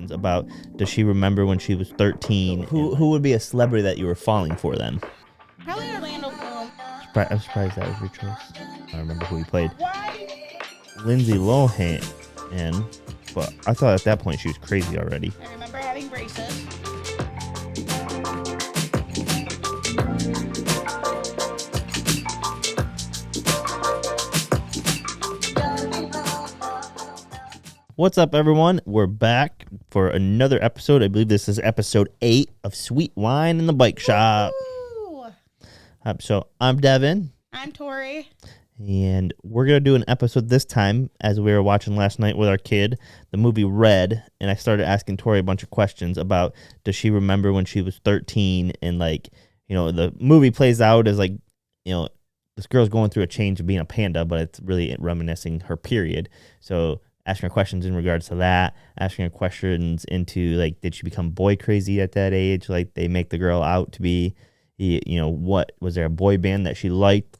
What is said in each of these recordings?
questions about does she remember when she was 13? Who would be a celebrity that you were falling for then? Probably Orlando Bloom. I'm surprised that was your choice. I remember who he played. Why? Lindsay Lohan, but I thought at that point she was crazy already. I remember having braces. What's up, everyone? We're back for another episode. I believe this is episode 8 of Sweet Wine in the Bike Shop. Woo! So I'm Devin. I'm Tori. And we're going to do an episode this time, as we were watching last night with our kid, the movie Red, and I started asking Tori a bunch of questions about does she remember when she was 13, and the movie plays out as this girl's going through a change of being a panda, but it's really reminiscing her period. So asking her questions in regards to that, asking her questions into, did she become boy crazy at that age? They make the girl out to be, what, was there a boy band that she liked?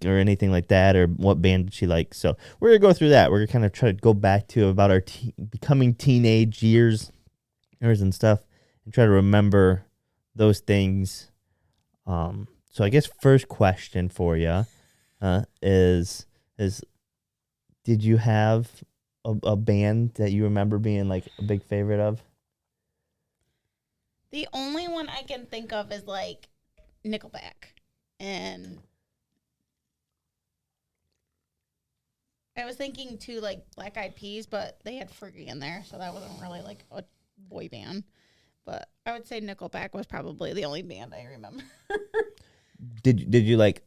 Or anything like that, or what band did she like? So we're going to go through that. We're going to kind of try to go back to about our becoming teenage years and stuff and try to remember those things. So I guess first question for you is did you have a band that you remember being a big favorite of? The only one I can think of is Nickelback. And I was thinking too, Black Eyed Peas, but they had Fergie in there, so that wasn't really a boy band. But I would say Nickelback was probably the only band I remember. Did you like?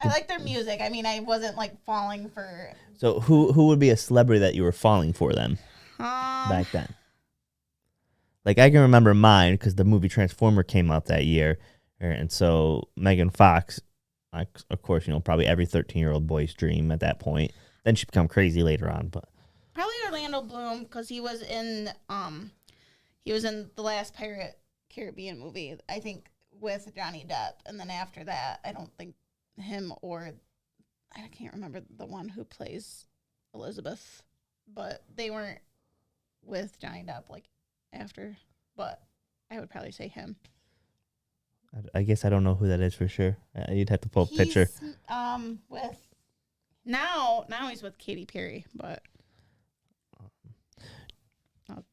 I like their music. I mean, I wasn't falling for. So who would be a celebrity that you were falling for then? Back then. I can remember mine because the movie Transformer came out that year, and so Megan Fox. Of course, probably every 13-year-old boy's dream at that point. Then she become crazy later on, but probably Orlando Bloom because he was in the last Pirate Caribbean movie, I think, with Johnny Depp, and then after that, I don't think him or I can't remember the one who plays Elizabeth, but they weren't with Johnny Depp after. But I would probably say him. I guess I don't know who that is for sure. You'd have to pull a picture. With now he's with Katy Perry, but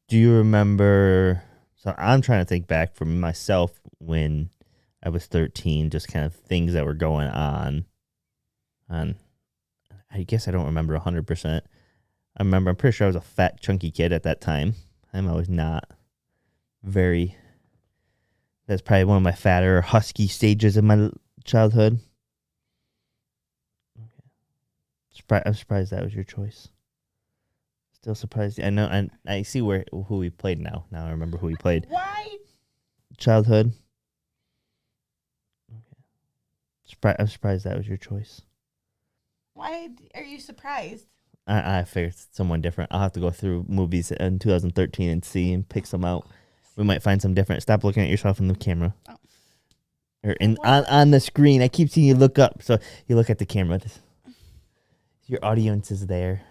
do you remember? So I'm trying to think back for myself when I was 13, just kind of things that were going on. And I guess I don't remember 100%. I'm pretty sure I was a fat, chunky kid at that time. I was not very. That's probably one of my fatter, husky stages of my childhood. Okay. I'm surprised that was your choice. Still surprised. I know, and I see who he played now. Now I remember who he played. Why? Childhood. Okay. I'm surprised that was your choice. Why are you surprised? I figured someone different. I'll have to go through movies in 2013 and see and pick some out. We might find some different. Stop looking at yourself in the camera. Oh. Or on the screen. I keep seeing you look up. So you look at the camera. Your audience is there.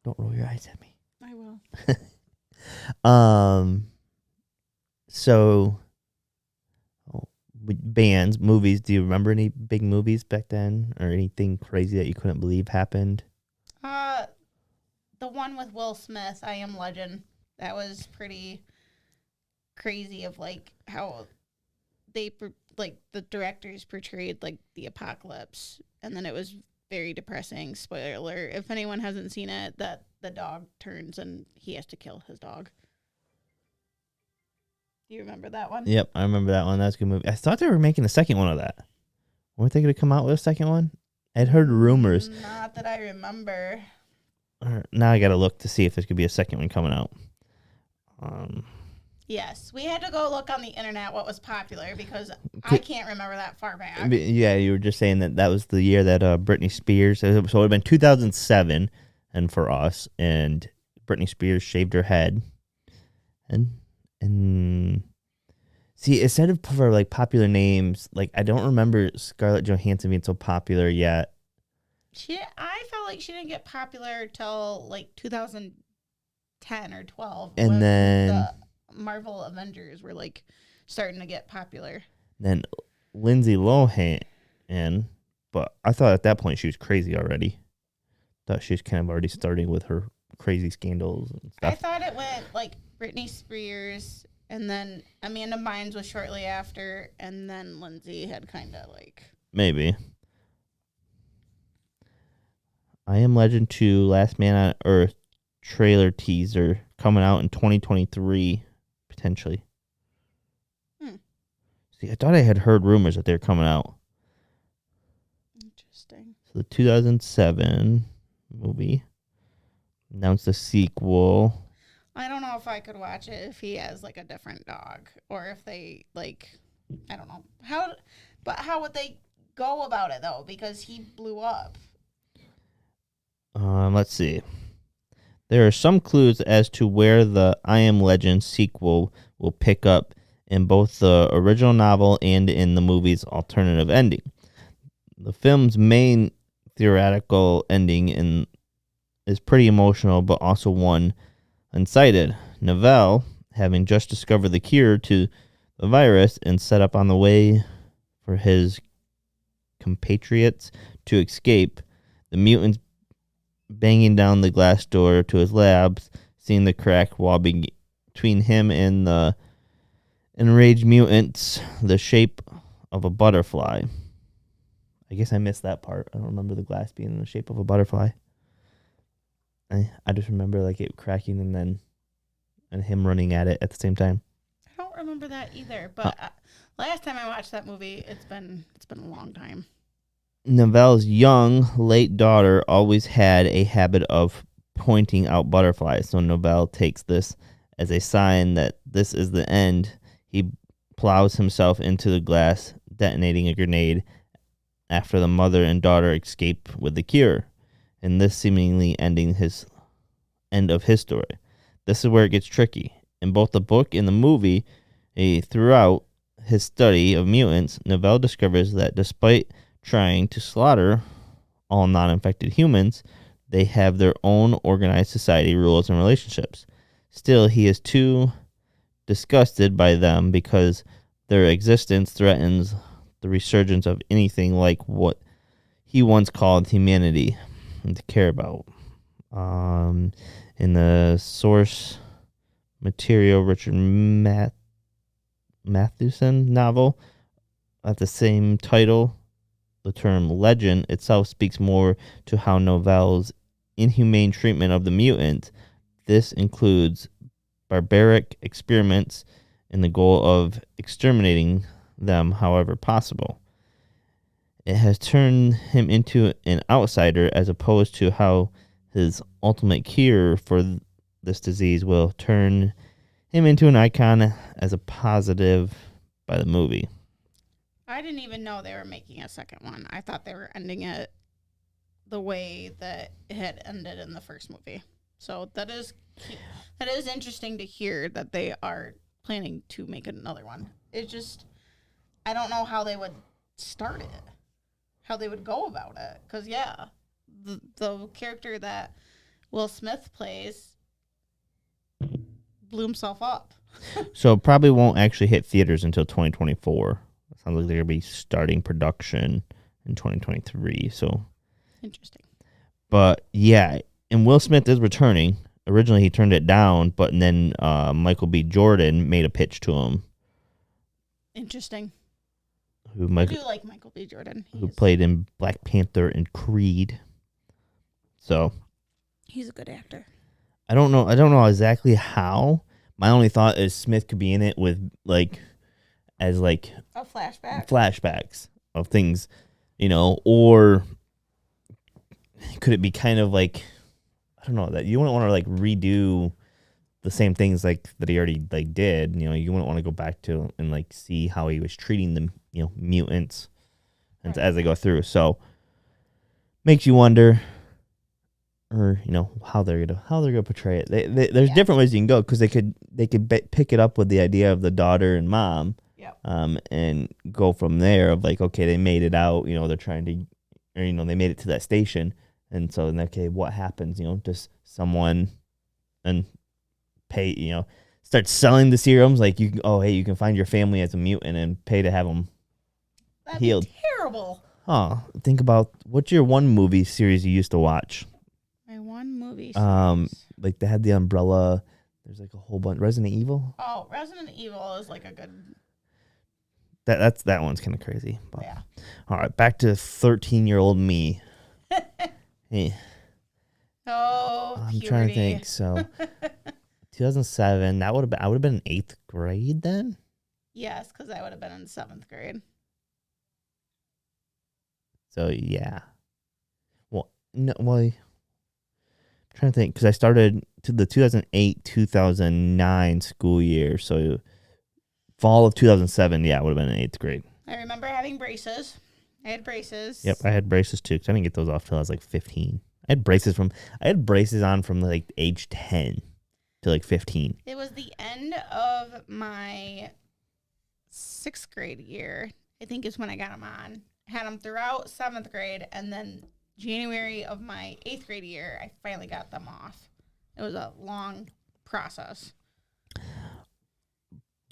Don't roll your eyes at me. I will. So bands, movies, do you remember any big movies back then? Or anything crazy that you couldn't believe happened? The one with Will Smith, I Am Legend. That was pretty crazy of how they the directors portrayed the apocalypse, and then it was very depressing. Spoiler alert if anyone hasn't seen it, that the dog turns and he has to kill his dog. Do you remember that one? Yep, I remember that one. That's a good movie. I thought they were making a second one of that. Weren't they going to come out with a second one? I'd heard rumors. Not that I remember. Now I got to look to see if there's going to be a second one coming out. Yes, we had to go look on the internet what was popular because I can't remember that far back. Yeah, you were just saying that was the year that Britney Spears, so it would have been 2007, and for us, and Britney Spears shaved her head, and see, instead of for popular names, I don't remember Scarlett Johansson being so popular yet. I felt like she didn't get popular till 2000 10 or 12 And when then the Marvel Avengers were like starting to get popular. Lindsay Lohan, but I thought at that point she was crazy already. Thought she was kind of already starting with her crazy scandals and I stuff. thought it went like Britney Spears, and then Amanda Bynes was shortly after, and then Lindsay had kind of like. Maybe. I Am Legend 2, Last Man on Earth trailer teaser coming out in 2023, potentially. See, I thought I had heard rumors that they're coming out. Interesting. So the 2007 movie announced a sequel. I don't know if I could watch it if he has like a different dog, or if they like, I don't know how would they go about it though? Because he blew up. Let's see. There are some clues as to where the I Am Legend sequel will pick up in both the original novel and in the movie's alternative ending. The film's main theoretical ending is pretty emotional, but also one unsighted. Novell, having just discovered the cure to the virus and set up on the way for his compatriots to escape, the mutants banging down the glass door to his labs, seeing the crack wall between him and the enraged mutants, the shape of a butterfly. I guess I missed that part. I don't remember the glass being in the shape of a butterfly. I just remember like it cracking and him running at it at the same time. I don't remember that either. But last time I watched that movie, it's been a long time. Novell's young, late daughter always had a habit of pointing out butterflies, so Novell takes this as a sign that this is the end. He plows himself into the glass, detonating a grenade after the mother and daughter escape with the cure, and this seemingly ending his end of his story. This is where it gets tricky. In both the book and the movie, throughout his study of mutants, Novell discovers that despite trying to slaughter all non-infected humans, they have their own organized society rules and relationships. Still, he is too disgusted by them because their existence threatens the resurgence of anything like what he once called humanity and to care about. In the source material, Richard Matheson novel at the same title, the term legend itself speaks more to how Novell's inhumane treatment of the mutant. This includes barbaric experiments in the goal of exterminating them however possible. It has turned him into an outsider as opposed to how his ultimate cure for this disease will turn him into an icon as a positive by the movie. I didn't even know they were making a second one. I thought they were ending it the way that it had ended in the first movie. So that is interesting to hear that they are planning to make another one. It just, I don't know how they would start it, how they would go about it. Because, yeah, the character that Will Smith plays blew himself up. So it probably won't actually hit theaters until 2024. It sounds like they're going to be starting production in 2023. So Interesting. But yeah, and Will Smith is returning. Originally, he turned it down, but then Michael B. Jordan made a pitch to him. Interesting. I do like Michael B. Jordan. Who played in Black Panther and Creed. So he's a good actor. I don't know exactly how. My only thought is Smith could be in it with as a flashback. Flashbacks of things, or could it be kind of like, I don't know, that you wouldn't want to redo the same things that he already did. You wouldn't want to go back to and see how he was treating the mutants and right. As they go through. So makes you wonder, or how they're gonna portray it. There's different ways you can go, because they could pick it up with the idea of the daughter and mom, and go from there of okay, they made it out. They're trying to, or they made it to that station, and so then okay, what happens? Does someone, and pay, start selling the serums. Like you can find your family as a mutant and pay to have them That'd healed. be terrible. Oh, think about what's your one movie series you used to watch? My one movie series. Like they had the Umbrella. There's like a whole bunch. Resident Evil. Oh, Resident Evil is like a good. That one's kind of crazy. But. Yeah. All right, back to 13-year-old me. Hey. Oh, I'm puberty. trying to think. So, 2007. I would have been in 8th grade then. Yes, because I would have been in 7th grade. So yeah. Well, no. Well, I'm trying to think because I started to the 2008-2009 school year. So, fall of 2007. Yeah, I would have been in 8th grade. I remember having braces. I had braces. Yep, I had braces too because I didn't get those off till I was like 15. I had braces on from like age 10 to like 15. It was the end of my 6th grade year, I think is when I got them on. Had them throughout 7th grade, and then January of my 8th grade year, I finally got them off. It was a long process.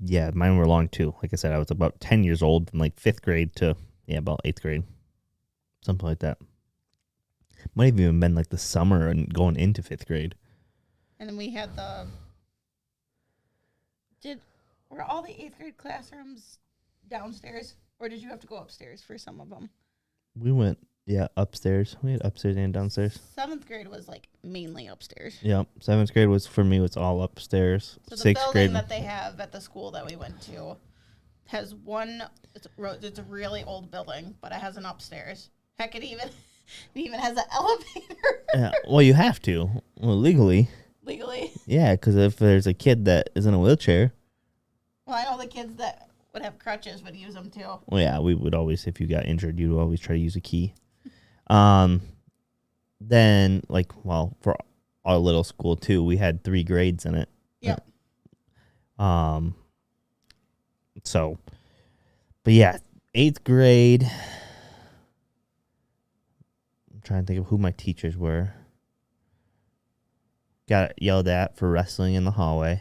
Yeah, mine were long too. Like I said, I was about 10 years old from like 5th grade to, about 8th grade. Something like that. Might have even been like the summer and going into 5th grade. And then we had were all the 8th grade classrooms downstairs? Or did you have to go upstairs for some of them? We went, upstairs. We had upstairs and downstairs. 7th grade was like mainly upstairs. Yep. 7th grade was, for me, was all upstairs. So the 6th building grade that they have at the school that we went to has it's a really old building, but it has an upstairs. Heck, it even has an elevator. Yeah, well, you have to. Well, legally. Legally. Yeah, because if there's a kid that is in a wheelchair. Well, I know the kids that would have crutches would use them too. Well, yeah, we would always, if you got injured, you'd always try to use a key. Then, for our little school too, we had 3 grades in it. Yep. So, but yeah, 8th grade. I'm trying to think of who my teachers were. Got yelled at for wrestling in the hallway.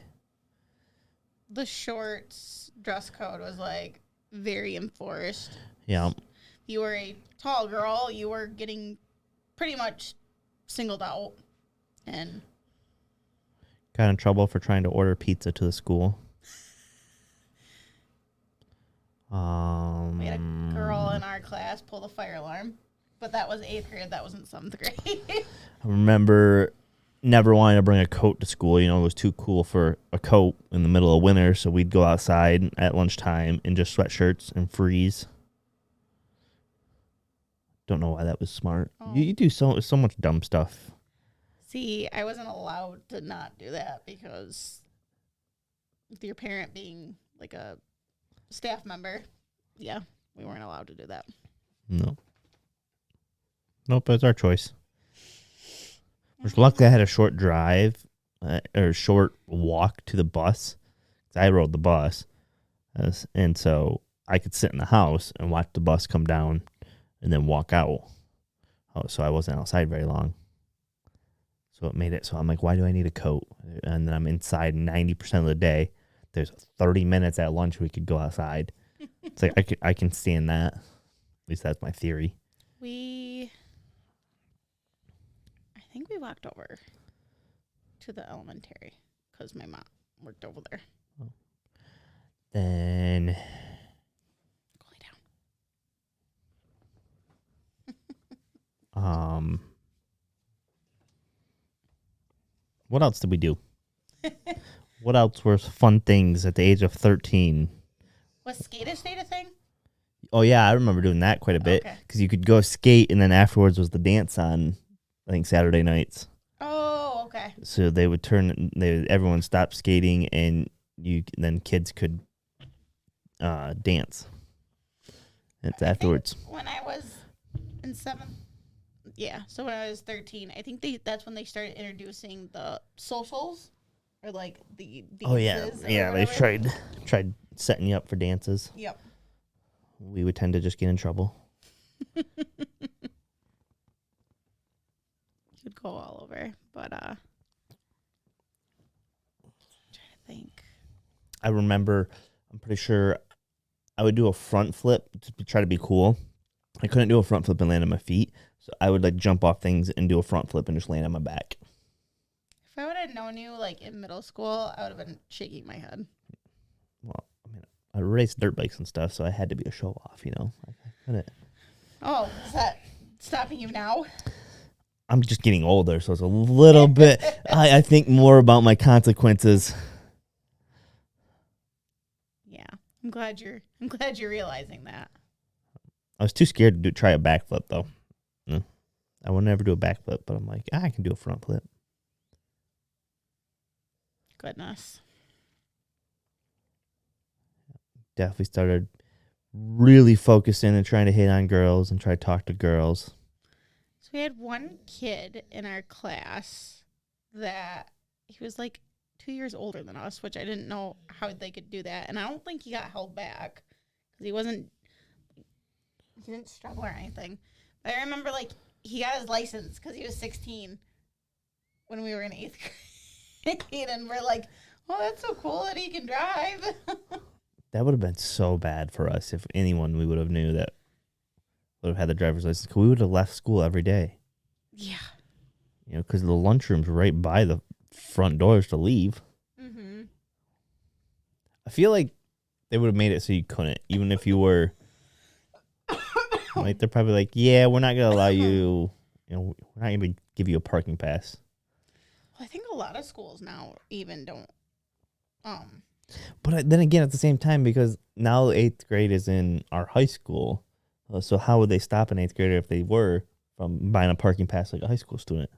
The shorts dress code was like very enforced. Yeah. If you were a tall girl, you were getting pretty much singled out. And got in trouble for trying to order pizza to the school. We had a girl in our class pull the fire alarm, but that was 8th grade. That wasn't 7th grade. I remember never wanting to bring a coat to school. It was too cool for a coat in the middle of winter, so we'd go outside at lunchtime in just sweatshirts and freeze. Don't know why that was smart. Oh. You do so much dumb stuff. See, I wasn't allowed to not do that because with your parent being like a staff member, yeah, we weren't allowed to do that. No. Nope, that's our choice. Which luckily I had a short drive or short walk to the bus. I rode the bus. And so I could sit in the house and watch the bus come down and then walk out. So I wasn't outside very long. So it made it so I'm like, why do I need a coat? And then I'm inside 90% of the day. There's 30 minutes at lunch we could go outside. It's like I can stand that. At least that's my theory. I think we walked over to the elementary because my mom worked over there. Oh. Then go lay down. What else did we do? What else were fun things at the age of 13? Was skate-a-state a thing? Oh, yeah, I remember doing that quite a bit because you could go skate and then afterwards was the dance on, I think, Saturday nights. Oh, okay. So they would everyone stopped skating and then kids could dance. It's afterwards. When I was in 7th, so when I was 13, I think that's when they started introducing the socials or like the dances. Oh, yeah, they tried setting you up for dances. Yep. We would tend to just get in trouble. Could go all over, but I remember, I'm pretty sure I would do a front flip to try to be cool. I couldn't do a front flip and land on my feet, so I would like jump off things and do a front flip and just land on my back. If I would have known you like in middle school, I would have been shaking my head. Well, I mean, I raced dirt bikes and stuff, so I had to be a show off, you know. I couldn't. Oh, is that stopping you now? I'm just getting older, so it's a little bit. I think more about my consequences. Yeah, I'm glad you're realizing that. I was too scared to try a backflip though. I would never do a backflip, but I'm like, I can do a front flip. Goodness. Definitely started really focusing and trying to hit on girls and try to talk to girls. So we had one kid in our class that he was like 2 years older than us, which I didn't know how they could do that. And I don't think he got held back because he didn't struggle or anything. But I remember like he got his license because he was 16 when we were in 8th grade. And we're like, oh, that's so cool that he can drive. That would have been so bad for us if anyone we would have knew that would have had the driver's license. 'Cause we would have left school every day. Yeah. You know, because the lunchroom's right by the front doors to leave. Mm-hmm. I feel like they would have made it so you couldn't, even if you were. Like they're probably like, yeah, we're not gonna allow you. You know, we're not gonna give you a parking pass. Well, I think a lot of schools now even don't. But then again, at the same time, because now 8th grade is in our high school, so how would they stop an 8th grader if they were from buying a parking pass like a high school student?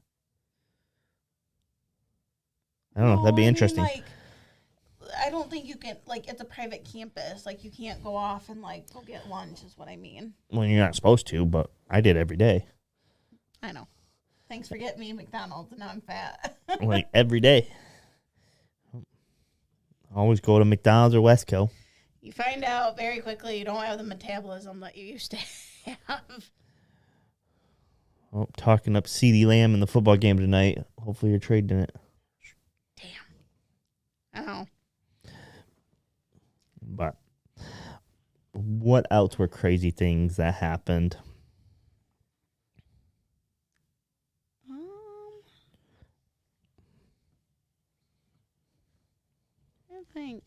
I don't know. That'd be interesting. Like, I don't think you can, like, it's a private campus. Like, you can't go off and, like, go get lunch is what I mean. Well, you're not supposed to, but I did every day. I know. Thanks for getting me McDonald's and now I'm fat. Like, every day. Always go to McDonald's or Westco. You find out very quickly you don't have the metabolism that you used to have. Oh, talking up CeeDee Lamb in the football game tonight. Hopefully you're trading it. Damn. I know. But what else were crazy things that happened? I think.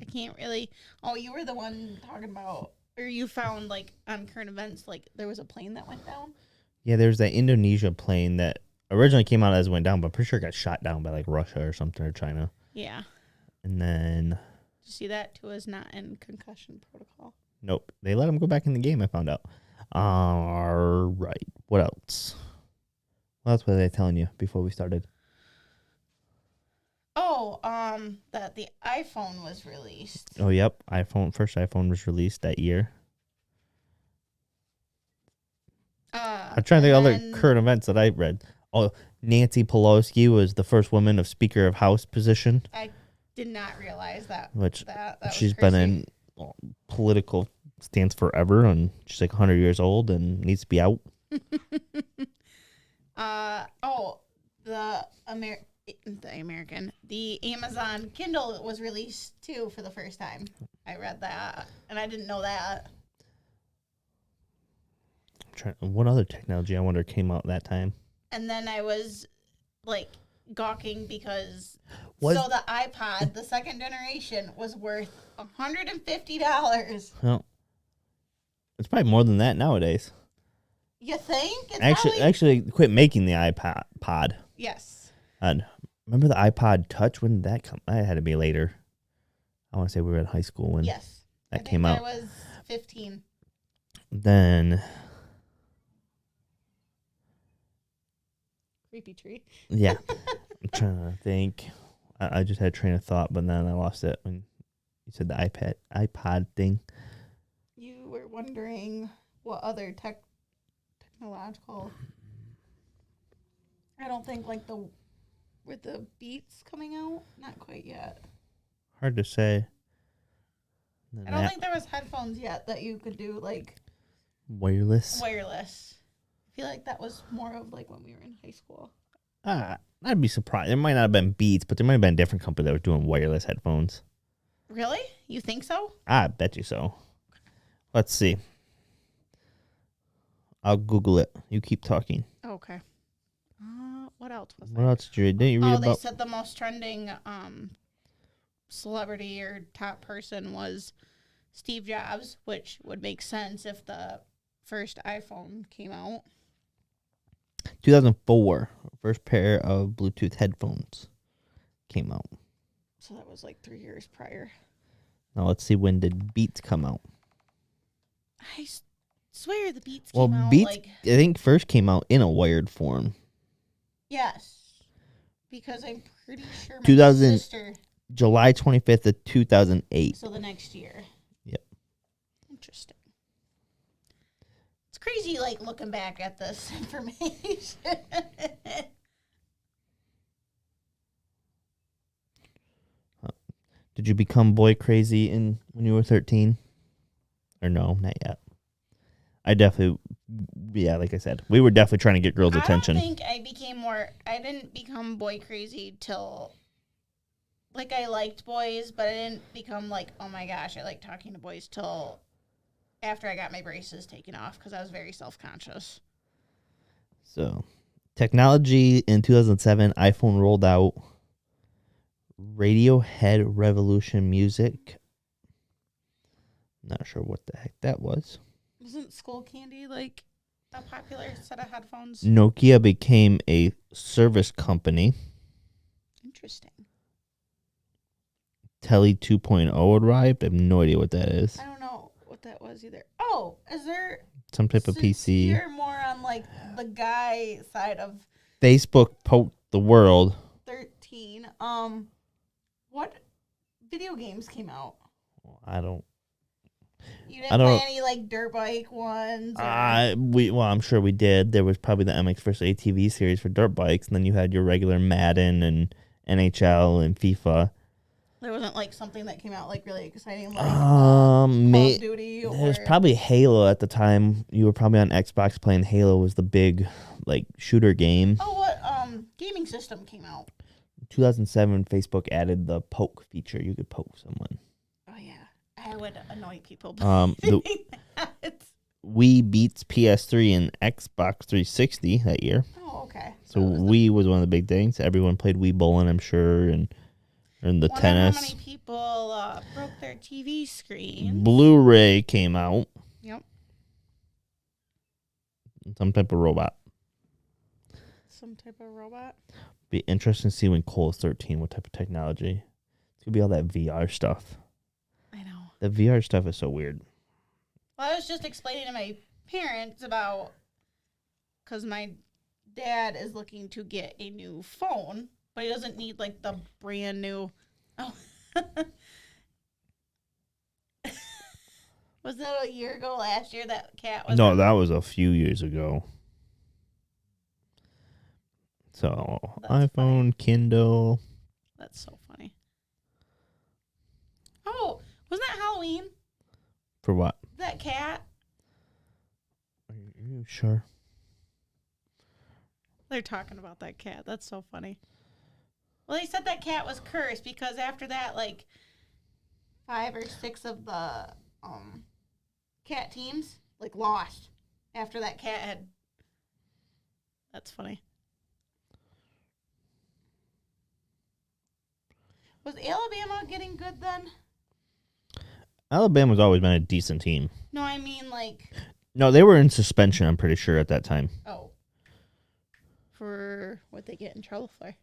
I can't really. Oh, you were the one talking about, or you found like on current events, like there was a plane that went down. Yeah, there's that Indonesia plane that originally came out as it went down, but I'm pretty sure it got shot down by like Russia or something or China. Yeah. And then. Did you see that too is not in concussion protocol? Nope. They let him go back in the game, I found out. All right. What else? What else were they telling you before we started? Oh, that the iPhone was released. Oh, yep. First iPhone was released that year. I'm trying to think of other current events that I read. Oh, Nancy Pelosi was the first woman of Speaker of House position. I did not realize that. Which that she's been in political stance forever, and she's like 100 years old and needs to be out. The Amazon Kindle was released too for the first time. I read that, and I didn't know that. What other technology I wonder came out that time? And then I was like gawking because the iPod, the second generation, was worth $150. Well, it's probably more than that nowadays. You think? Actually, quit making the iPod. Yes. And remember the iPod Touch? When did that come? That had to be later. I want to say we were in high school when that came out. I was 15. Then. Creepy tree. Yeah. I'm trying to think. I just had a train of thought, but then I lost it when you said the iPod thing. You were wondering what other technological. I don't think like with the Beats coming out, not quite yet. Hard to say. I don't think there was headphones yet that you could do like wireless. I feel like that was more of like when we were in high school. I'd be surprised. There might not have been Beats, but there might have been a different company that was doing wireless headphones. Really? You think so? I bet you so. Let's see. I'll Google it. You keep talking. Okay. What else was What there? else did you read? Didn't you read They about? said the most trending celebrity or top person was Steve Jobs, which would make sense if the first iPhone came out. 2004, first pair of Bluetooth headphones came out. So that was like 3 years prior. Now let's see, when did Beats come out? I swear the Beats Well, came out Beats, like... I think, first came out in a wired form. Yes. Because I'm pretty sure my 2000 sister... July 25th of 2008. So the next year. Yep. Interesting. It's crazy, like, looking back at this information. Did you become boy crazy when you were 13? Or no, not yet. I definitely, yeah, like I said, we were definitely trying to get girls' attention. I don't think I didn't become boy crazy till, like, I liked boys, but I didn't become like, oh my gosh, I like talking to boys till after I got my braces taken off because I was very self-conscious. So, technology in 2007, iPhone rolled out. Radiohead Revolution Music. Not sure what the heck that was. Wasn't Skull Candy like a popular set of headphones? Nokia became a service company. Interesting. Tele 2.0 arrived. I have no idea what that is. I don't know what that was either. Oh, is there Some type of PC. You're more on like the guy side of Facebook poked the world. 13. What video games came out? I don't. You didn't play any like dirt bike ones? I'm sure we did. There was probably the MX vs ATV series for dirt bikes, and then you had your regular Madden and NHL and FIFA. There wasn't like something that came out like really exciting, like Call of Duty. There's probably Halo at the time. You were probably on Xbox playing Halo. Was the big like shooter game. Oh, what gaming system came out? 2007, Facebook added the poke feature. You could poke someone. Oh yeah, I would annoy people. Wii beats PS3 and Xbox 360 that year. Oh, okay. So Wii was one of the big things. Everyone played Wii bowling, I'm sure, and the tennis. How many people broke their TV screen? Blu-ray came out. Yep. Some type of robot. Be interesting to see when Cole's 13 what type of technology. It's gonna be all that VR stuff. I know. The VR stuff is so weird. Well, I was just explaining to my parents about, because my dad is looking to get a new phone, but he doesn't need like the brand new. Oh. Was that a year ago? Last year that cat was. No, that was a few years ago. So That's iPhone, funny. Kindle. That's so funny. Oh, wasn't that Halloween? For what? That cat. Are you sure? They're talking about that cat. That's so funny. Well, they said that cat was cursed because after that, like 5 or 6 of the cat teams like lost after that cat had. That's funny. Was Alabama getting good then? Alabama's always been a decent team. No, I mean like. No, they were in suspension, I'm pretty sure, at that time. Oh. For what they get in trouble for?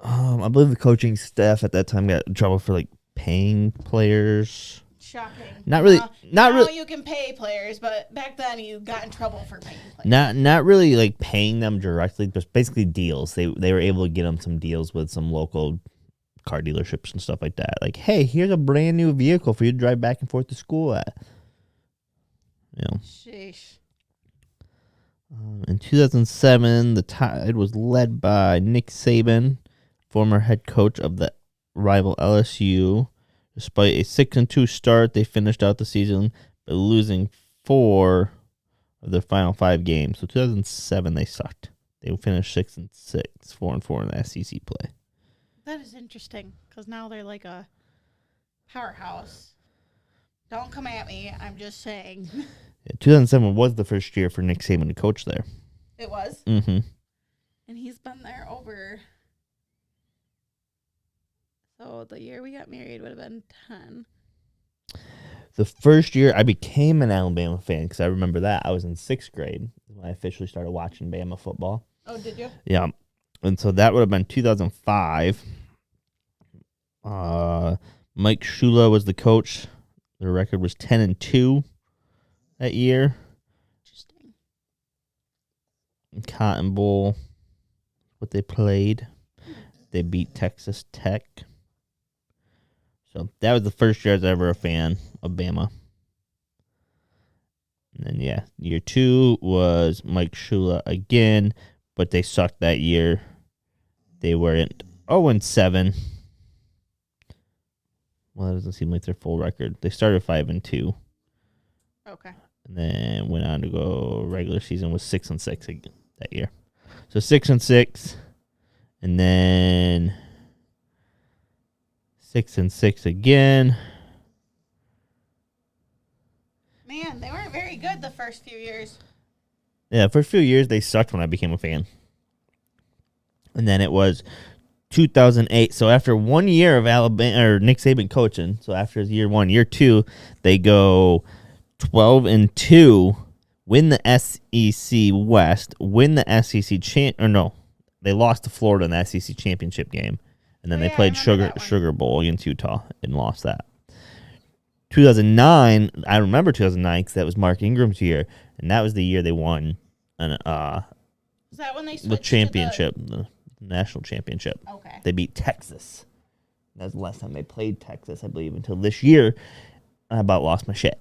I believe the coaching staff at that time got in trouble for like paying players. Shocking. Not really. Now you can pay players, but back then you got in trouble for paying players. Not really like paying them directly, just basically deals. They were able to get them some deals with some local car dealerships and stuff like that. Like, hey, here's a brand new vehicle for you to drive back and forth to school at. You know. Sheesh. In 2007, the Tide was led by Nick Saban, former head coach of the rival LSU. Despite a 6-2 start, they finished out the season by losing 4 of their final 5 games. So 2007, they sucked. They finished 6-6, 4-4 in the SEC play. That is interesting because now they're like a powerhouse. Don't come at me. I'm just saying. Yeah, 2007 was the first year for Nick Saban to coach there. It was? Mm-hmm. And he's been there over. So the year we got married would have been 10. The first year I became an Alabama fan, because I remember that. I was in 6th grade when I officially started watching Bama football. Oh, did you? Yeah. And so that would have been 2005. Mike Shula was the coach. Their record was 10-2 that year. Interesting. Cotton Bowl, what they played. They beat Texas Tech. So that was the first year I was ever a fan of Bama. And then, yeah, year 2 was Mike Shula again, but they sucked that year. They weren't 0-7. Well, that doesn't seem like their full record. They started 5-2. Okay. And then went on to go regular season was 6-6 again that year. So 6-6, and then 6-6 again. Man, they weren't very good the first few years. Yeah, first few years they sucked when I became a fan. And then it was 2008. So after 1 year of Alabama or Nick Saban coaching, so after year 1, year 2, they go 12-2, win the SEC West, win the SEC they lost to Florida in the SEC championship game, and then they played Sugar Bowl against Utah and lost that. 2009, I remember 2009 because that was Mark Ingram's year, and that was the year they won Is that when they switched the championship, the national championship. Okay. They beat Texas. That was the last time they played Texas, I believe, until this year. I about lost my shit.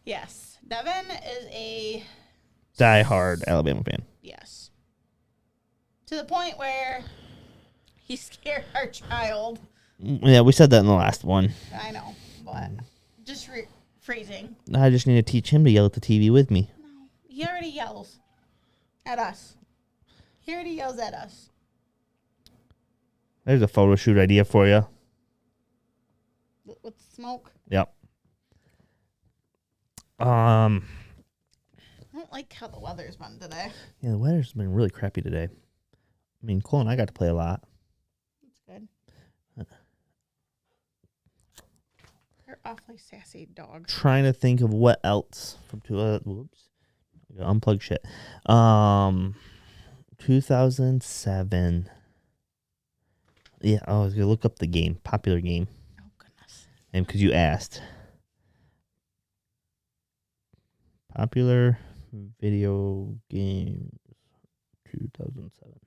Yes. Devin is a Die-hard Alabama fan. yes. To the point where he scared our child. Yeah, we said that in the last one. I know, but just phrasing. I just need to teach him to yell at the TV with me. No, he already yells at us. He already yells at us. There's a photo shoot idea for you. With smoke. Yep. I don't like how the weather's been today. Yeah, the weather's been really crappy today. I mean, Cole and I got to play a lot. That's good. You're awfully sassy dog. Trying to think of what else from whoops. Unplug shit. 2007. Yeah, I was gonna look up the game, popular game, Oh, goodness. and because you asked, popular video games, 2007.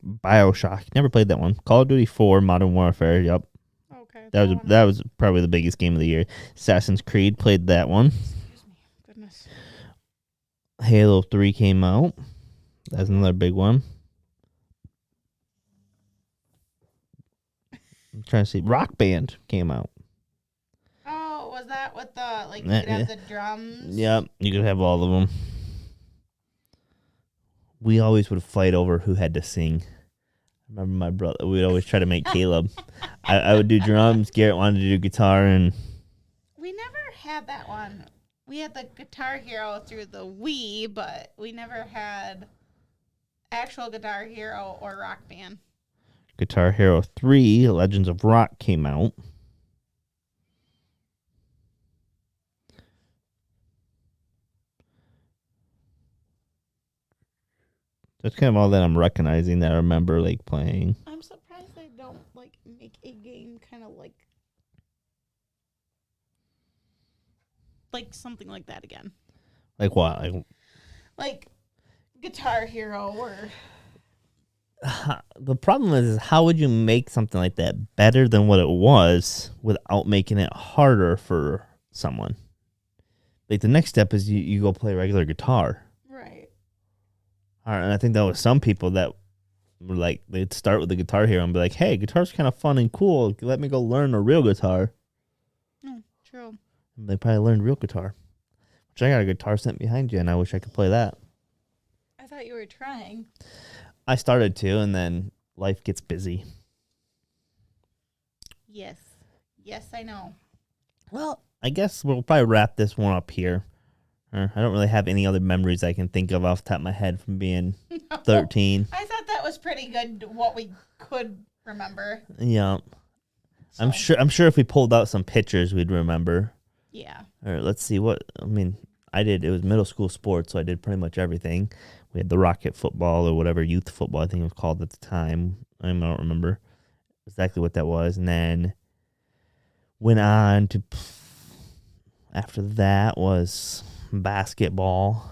BioShock. Never played that one. Call of Duty 4, Modern Warfare. Yep, Okay. that was probably the biggest game of the year. Assassin's Creed, played that one. Excuse me. Goodness. Halo 3 came out. That's another big one. I'm trying to see. Rock Band came out. Oh, was that with the, like, you could have the drums? Yep, you could have all of them. We always would fight over who had to sing. I remember my brother, we'd always try to make Caleb. I would do drums, Garrett wanted to do guitar, and... We never had that one. We had the Guitar Hero through the Wii, but we never had actual Guitar Hero or Rock Band. Guitar Hero 3, Legends of Rock came out. That's kind of all that I'm recognizing that I remember, like, playing. I'm surprised they don't, like, make a game kind of like something like that again. Like what? Like Guitar Hero or... The problem is how would you make something like that better than what it was without making it harder for someone? Like, the next step is you go play regular guitar. Right. All right, and I think that was some people that were like, they'd start with the Guitar Hero and be like, hey, guitar's kind of fun and cool. Let me go learn a real guitar. No, true. And they probably learned real guitar. Which I got a guitar sitting behind you, and I wish I could play that. I thought you were trying. I started to, and then life gets busy. Yes. Yes, I know. Well, I guess we'll probably wrap this one up here. I don't really have any other memories I can think of off the top of my head from being 13. I thought that was pretty good, what we could remember. Yeah. So, I'm sure if we pulled out some pictures, we'd remember. yeah. Or let's see it was middle school sports, so I did pretty much everything. We had the rocket football or whatever youth football I think it was called at the time. I don't remember exactly what that was. And then went on to, after that was basketball.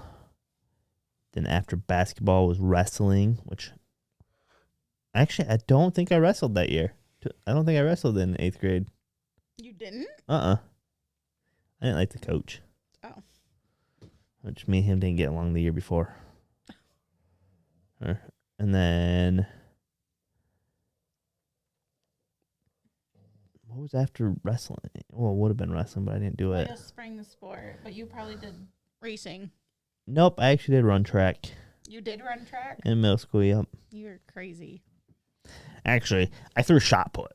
Then after basketball was wrestling, which actually I don't think I wrestled that year. I don't think I wrestled in 8th grade. You didn't? I didn't like the coach. Oh. Which me and him didn't get along the year before. And then what was after wrestling? Well, it would have been wrestling, but I didn't do it. Like a spring sport, but you probably did racing. Nope, I actually did run track. You did run track? In middle school, yep. You're crazy. Actually, I threw shot put.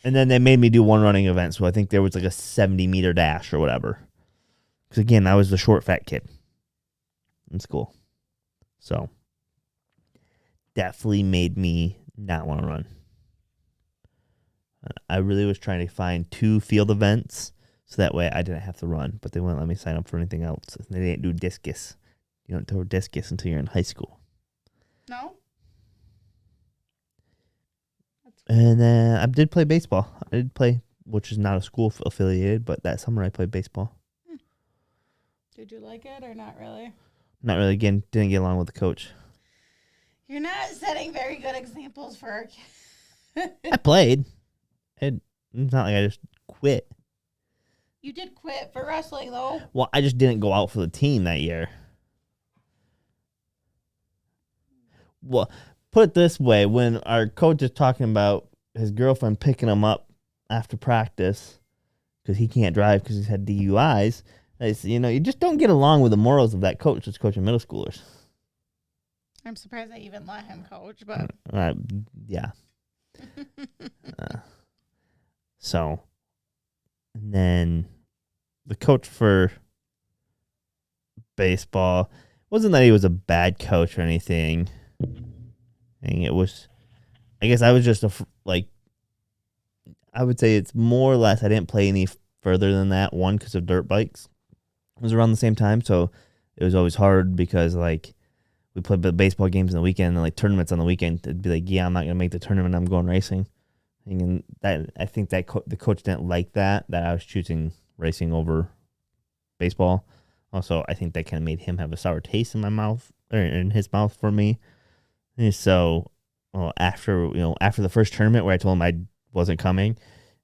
And then they made me do one running event, so I think there was like a 70-meter dash or whatever. Because again, I was the short, fat kid in school. So, definitely made me not want to run. I really was trying to find 2 field events, so that way I didn't have to run. But they wouldn't let me sign up for anything else. They didn't do discus. You don't throw discus until you're in high school. No? And then I did play baseball. I did play, which is not a school affiliated, but that summer I played baseball. Did you like it or not really? Not really. Again, didn't get along with the coach. You're not setting very good examples for our kids. I played. It's not like I just quit. You did quit for wrestling, though. Well, I just didn't go out for the team that year. Well, put it this way, when our coach is talking about his girlfriend picking him up after practice because he can't drive because he's had DUIs, I said, you just don't get along with the morals of that coach that's coaching middle schoolers. I'm surprised they even let him coach, but... Yeah. So, and then the coach for baseball, wasn't that he was a bad coach or anything. And it was, I guess I was just I would say it's more or less I didn't play any further than that. One, because of dirt bikes. It was around the same time, so it was always hard because we played the baseball games on the weekend and tournaments on the weekend. It'd be like, yeah, I'm not gonna make the tournament. I'm going racing. And that I think that the coach didn't like that I was choosing racing over baseball. Also, I think that kind of made him have a sour taste in my mouth or in his mouth for me. And so, after the first tournament where I told him I wasn't coming,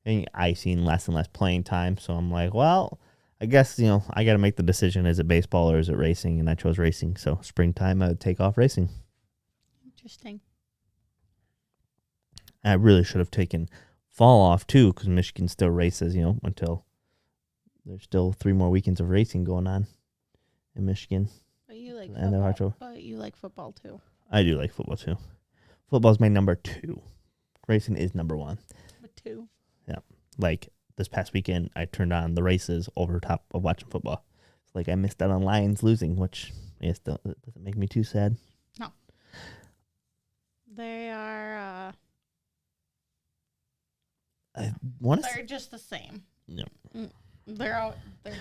and I seen less and less playing time. So I'm like, well, I guess I got to make the decision: is it baseball or is it racing? And I chose racing. So springtime, I would take off racing. Interesting. I really should have taken fall off too, because Michigan still races, until there's still 3 more weekends of racing going on in Michigan. But you like And football. But you like football too. I do like football too. Football's my number 2. Racing is number 1. But 2. Yeah. Like this past weekend, I turned on the races over top of watching football. It's I missed out on Lions losing, which it doesn't make me too sad. No. They are. They're just the same. Yeah. They're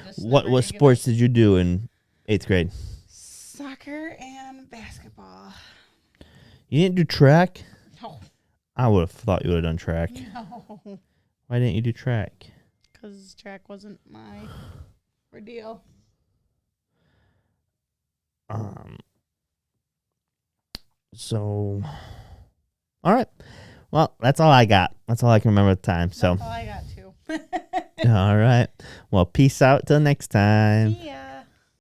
just. What sports did you do in 8th grade? Soccer and basketball. You didn't do track? No. I would have thought you would have done track. No. Why didn't you do track? Because track wasn't my ordeal. So, all right. Well, that's all I got. That's all I can remember at the time. So, That's all I got too. all right. Well, peace out till next time. See ya.